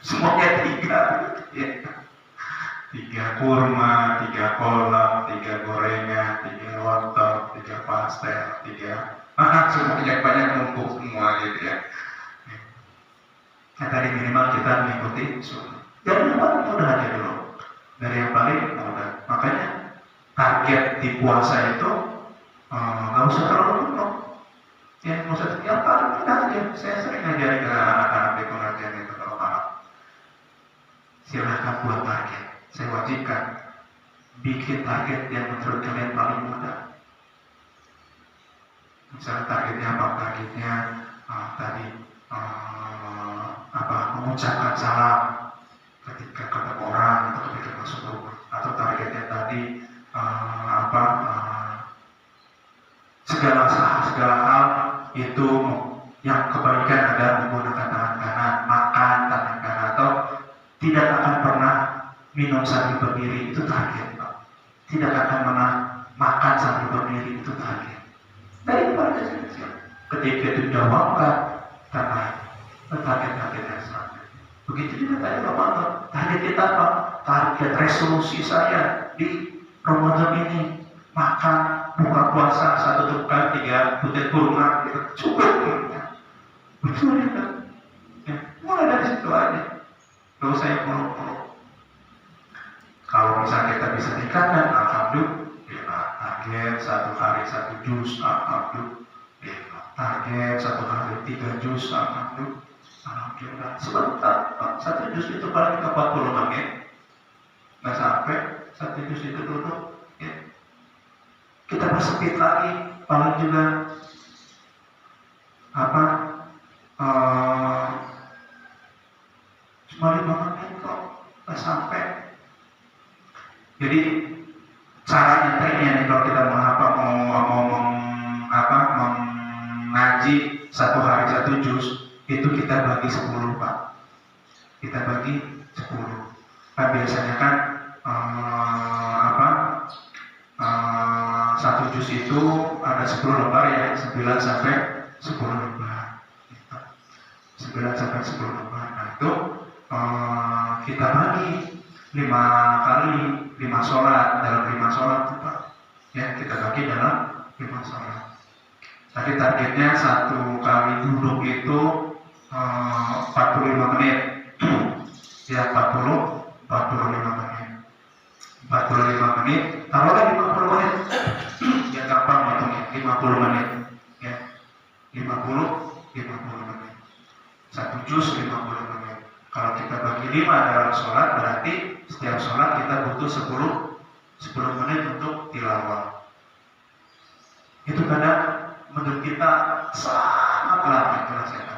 semuanya 3, ya. 3 kurma, 3 kolak, 3 gorengan, 3 lontong, 3 pastel, 3 semuanya banyak numpuk semua gitu ya. Nah, tadi minimal kita mengikuti sunnah. Dari yang paling mudah aja dulu. Dari yang paling mudah. Makanya target di puasa itu nggak usah terlalu penuh. Ya, nggak usah yang paling mudah aja. Saya sering ngajarin ke anak-anak di pengajian itu kalau malam. Silahkan buat target. Saya wajibkan bikin target yang menurut kalian paling mudah. Misalnya targetnya apa? Targetnya tadi mengucapkan salam ketika ketemu orang atau ketika masuk rumah, atau targetnya tadi segala hal itu yang kebaikan adalah menggunakan tangan kanan, makan tangan kanan, atau tidak akan pernah minum sambil berdiri, itu target, Pak. Tidak akan pernah makan sambil berdiri, itu target. Dari pada kecil, ketika itu dijawabkan, karena target-target yang sama. Begitu juga tadi Ramadan. Target kita apa? Target resolusi saya di Ramadan ini makan buka puasa 1 tukang 3 butir kurma, gitu. Cukup ya. Betul ya. Ya, mulai dari situ aja. Gak usah yang muluk-muluk. Kalau misalnya kita bisa tingkatkan, alhamdulillah. Target 1 hari 1 juz, alhamdulillah. Target 1 hari 3 juz, alhamdulillah. Alhamdulillah, sebentar. 1 juz itu paling 40 menit. Nggak sampai 1 juz itu duduk. Ya. Kita persempit lagi, paling juga cuma 5 menit kok, nggak sampai. Jadi caranya triknya nih kalau kita mengaji 1 hari 1 juz, itu kita bagi 10, Pak. Kita bagi 10. Kan biasanya kan 1 juz itu ada 10 lembar ya, 9 sampai 10 lembar. 9 sampai 10 lembar. Nah itu kita bagi 5 kali 5 sholat, dalam 5 sholat itu, Pak. Ya, kita bagi dalam 5 sholat. Tadi targetnya 1 kali duduk itu 45 menit. Ya, 45 menit. 45 menit. Taruhlah 50 menit. Ya gampang hitungnya. 50 menit. Ya. 50 menit. 1 juz 50 menit. Kalau kita bagi 5 dalam sholat, berarti setiap sholat kita butuh 10 menit untuk tilawah. Itu kadang menurut kita sangat lama itu rasanya.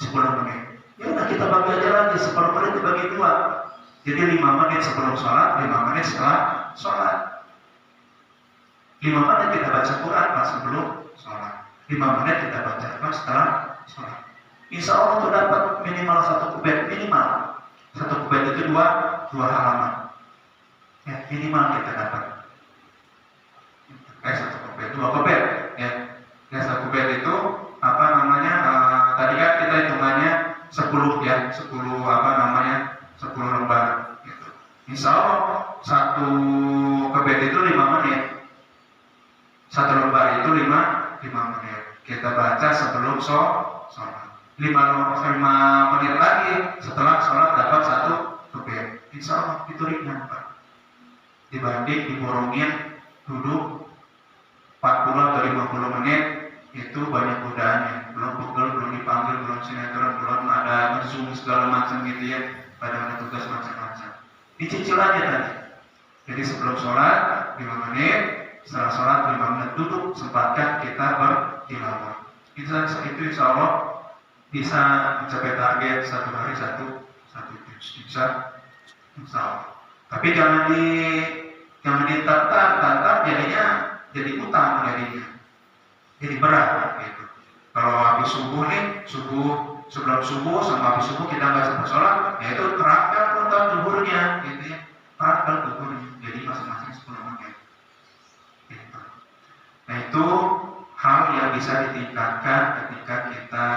10 menit. Ya udah kita bagi aja lagi, 10 menit dibagi 2. Jadi 5 menit sebelum sholat, 5 menit setelah sholat. 5 menit kita baca Quran pas sebelum sholat. 5 menit kita baca pas setelah sholat. Insya Allah itu dapat minimal 1 kubet, minimal. 1 kubet itu 2 halaman. Ya, minimal kita dapat. 1 kubet, 2 kubet. Ya, 1 kubet itu tadi kan kita hitungannya 10 ya, 10 lembar gitu. Insya Allah 1 kubet itu 5 menit. 1 lembar itu 5 menit. Kita baca sebelum sholat. 5 menit lagi setelah sholat dapat 1 kubet. Insya Allah itu ringan, Pak. Dibanding diborongin duduk 40 atau 50 menit, itu banyak godaannya. Belum pegel, belum dipanggil, belum sinetron, belum ada nge-zoom segala macam gitu ya. Pada ada tugas macam-macam. Dicicil aja tadi. Jadi sebelum sholat 5 menit, setelah sholat 5 menit duduk, sempatkan kita bertilawah. Itu insya Allah bisa mencapai target 1 hari 1 juz. Bisa, insya Allah. Tapi jangan ditantang jadinya jadi utang jadinya. Jadi berat gitu. Kalau habis subuh nih, sebelum subuh sama habis subuh kita nggak sempat sholat, ya itu terapkan untuk zuhurnya, gitu ya. Terapkan zuhurnya, jadi masing-masing 10 menit. Gitu. Nah itu hal yang bisa ditingkatkan ketika kita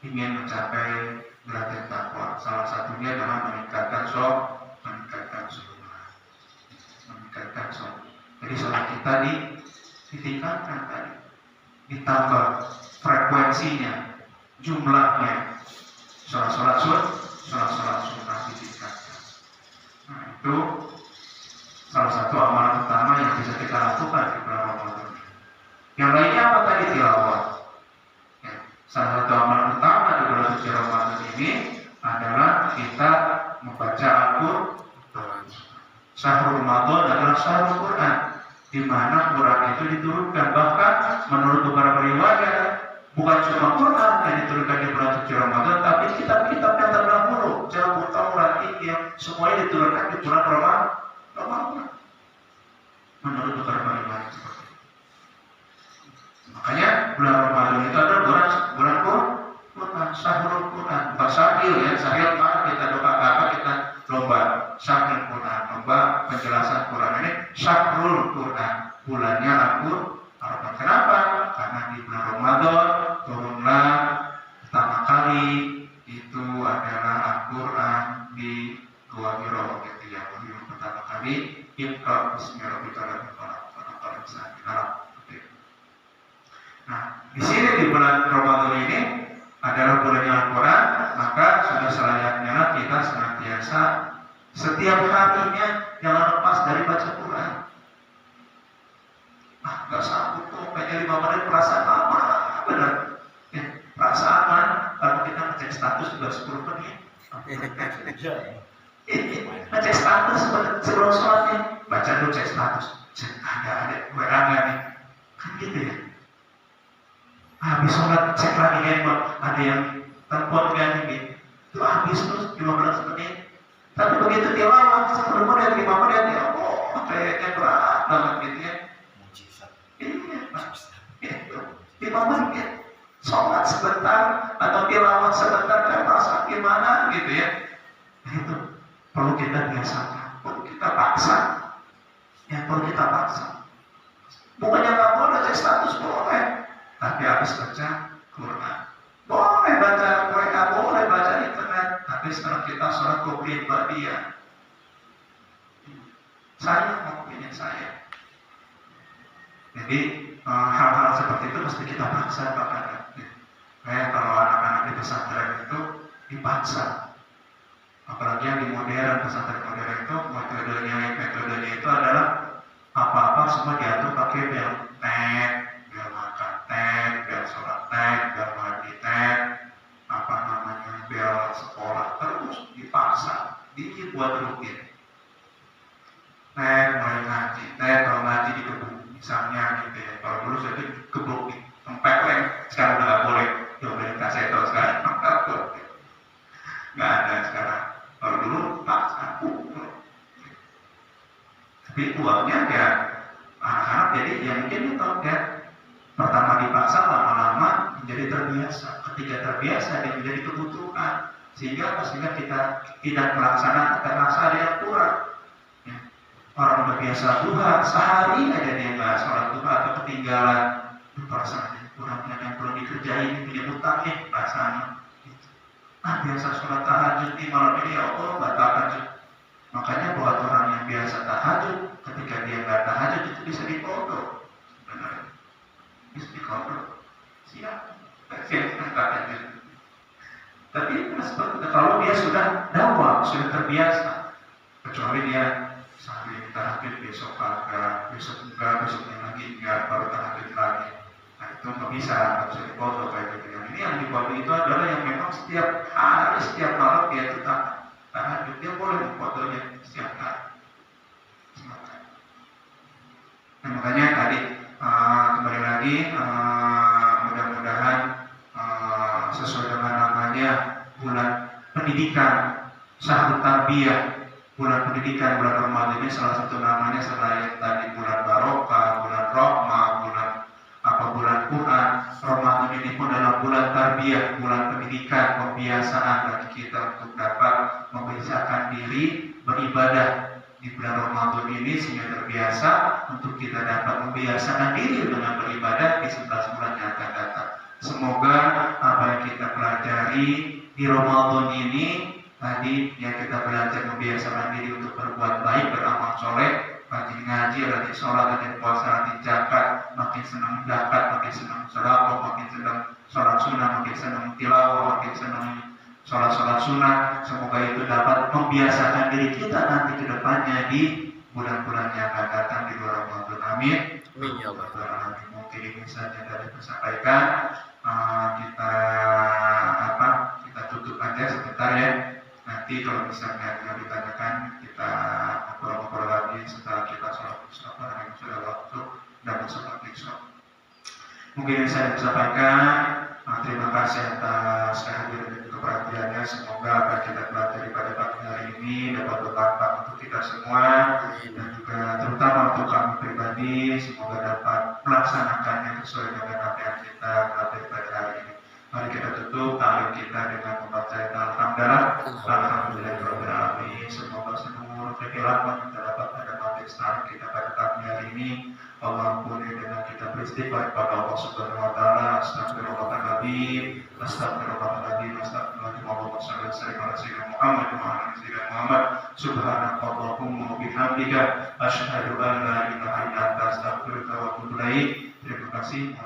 ingin mencapai derajat takwa. Salah satunya adalah meningkatkan sholat. Jadi sholat kita ditingkatkan tadi, ditambah frekuensinya, jumlahnya, sholat sunnah ditingkatkan. Nah itu salah satu amalan utama yang bisa kita lakukan di bulan Ramadan. Yang lainnya apa tadi? Tilawah. Ya, salah satu amalan utama di bulan suci Ramadan ini adalah kita membaca Al-Quran. Syahrul Ramadan adalah syahrul Quran, di mana Quran itu diturunkan. Bahkan menurut beberapa riwayat, bukan cuma Quran yang diturunkan di bulan suci Ramadan, tapi kitab-kitab yang terdahulu, Zabur, Taurat, Injil, semuanya diturunkan di bulan Ramadan. Menurut beberapa riwayat seperti itu. Makanya bulan Ramadan itu adalah bulan Quran, syahrul Quran, bukan syahil ya. Syahil kita doa apa, kita lomba syahil Quran, lomba penjelasan Quran. Ini syahrul Quran, bulannya Al-Quran. Kenapa? Karena di bulan Ramadan turunlah pertama kali itu adalah Al-Quran di Gua Hiro, gitu ya. Pertama kali Iqra bismillahirrahmanirrahim. Nah, di sini di bulan Ramadan ini adalah bulannya Al-Quran, maka sudah selayaknya kita senantiasa setiap harinya jangan lepas dari baca Quran. Gak sanggup tuh, kayaknya 5 menit perasaan lama, benar. Ya, perasaan kan, kalau kita ngecek status juga 10 menit. Ngecek status sebelum sholatnya, baca dulu cek status. Ada WA nggak nih? Kan gitu ya. Habis sholat cek lagi handphone, ada yang telepon nggak nih? Itu habis terus 15 menit. Tapi begitu tilawah 10 menit, 5 menit, ya Allah, kayaknya berat banget gitu ya. Iya, 5 menit. Sholat sebentar atau tilawah sebentar, kayak merasa gimana gitu ya. Nah, itu perlu kita biasakan, perlu kita paksa. Ya perlu kita paksa. Bukannya nggak boleh cek status, boleh. Tapi habis baca Quran. Boleh baca WA, boleh baca internet. Tapi sekarang kita sholat qobliyah ba'diyah. Saya mau punya saya. Jadi hal-hal seperti itu mesti kita paksa bahkan. Kayak kalau anak-anak di pesantren itu dipaksa. Apalagi yang di modern, pesantren modern itu metodenya itu adalah apa-apa semua diatur pakai bel tet, bel makan tet, bel sholat tet, bel mandi tet, bel sekolah, terus dipaksa, dibuat rutin. Tet mulai ngaji, tet kalau ngaji di kebun, misalnya gitu ya. Kalau dulu saya di kebun di tempat lain, sekarang udah nggak boleh, boleh kaseto sekarang nggak boleh, nggak ada sekarang. Kalau dulu paksa, tapi uangnya ya anak-anak jadi yang mungkin itu ya pertama dipaksa, lama-lama menjadi terbiasa. Ketika terbiasa dia menjadi kebutuhan, sehingga kita tidak melaksanakan karena rasa ada yang kurang. Ya. Orang udah biasa duha, sehari aja dia nggak sholat duha atau ketinggalan, perasaannya kurang, yang perlu dikerjain, punya utang nih perasaannya. Biasa sholat tahajud nih malam ini, ya Allah nggak tahajud. Makanya buat orang yang biasa tahajud, ketika dia nggak tahajud itu bisa dikodok, benar? Bisa dikodok, siap tahajud. Tapi kalau dia sudah dawam, sudah terbiasa, kecuali dia sehari tahajud, besok kagak, besok enggak, besoknya lagi enggak, baru tahajud lagi. Nah itu nggak bisa dikodok kayak gitu. Ini yang dikodok itu adalah yang memang setiap hari, setiap malam dia itu tahajud, dia boleh dikodoknya setiap hari. Nah, makanya tadi kembali lagi mudah-mudahan sesuai dengan namanya bulan pendidikan, syahrul tarbiyah, bulan pendidikan, bulan Ramadan ini salah satu namanya selain tadi bulan barokah, bulan rahmah, bulan tarbiyah, bulan pendidikan, pembiasaan bagi kita untuk dapat membiasakan diri beribadah di bulan Ramadan ini sehingga terbiasa untuk kita dapat membiasakan diri dengan beribadah di 11 bulan yang akan datang. Semoga apa yang kita pelajari di Ramadan ini tadi yang kita belajar membiasakan diri untuk berbuat baik, beramal soleh, rajin ngaji, rajin sholat, rajin puasa, rajin zakat, makin senang zakat, makin senang sedekah, makin senang sholat sunnah, makin senang tilawah, makin senang sholat sunnah. Semoga itu dapat membiasakan diri kita nanti ke depannya di bulan-bulan yang akan datang di bulan Ramadan. Amin. Amin ya Allah. Mungkin ini saja dari disampaikan. Kita tutup aja sebentar ya. Nanti kalau misalnya yang ditanyakan kita ngobrol-ngobrol lagi setelah kita sholat isya yang sudah waktu dapat sholat isya. Mungkin yang saya sampaikan. Terima kasih atas kehadiran dan juga perhatiannya. Semoga apa yang kita pelajari pada pagi hari ini dapat bermanfaat untuk kita semua dan juga terutama untuk kami pribadi. Semoga dapat melaksanakannya sesuai dengan apa yang kita pelajari pada hari ini. Mari kita tutup ta'lim kita dengan membaca Alhamdulillahirobbilalamin. Semoga seluruh kekhilafan yang terdapat pada majelis ta'lim kita pada pagi hari ini Allah ampuni dengan kita beristighfar kepada Allah Subhanahu wa taala. Astagfirullahaladzim, astagfirullahaladzim, astagfirullahaladzim. Allahumma shalli wa sallim ala sayyidina Muhammad wa ala ali sayyidina Muhammad. Subhanakallahumma wa bihamdika asyhadu an la ilaha illa anta astaghfiruka wa atubu ilaik. Terima kasih.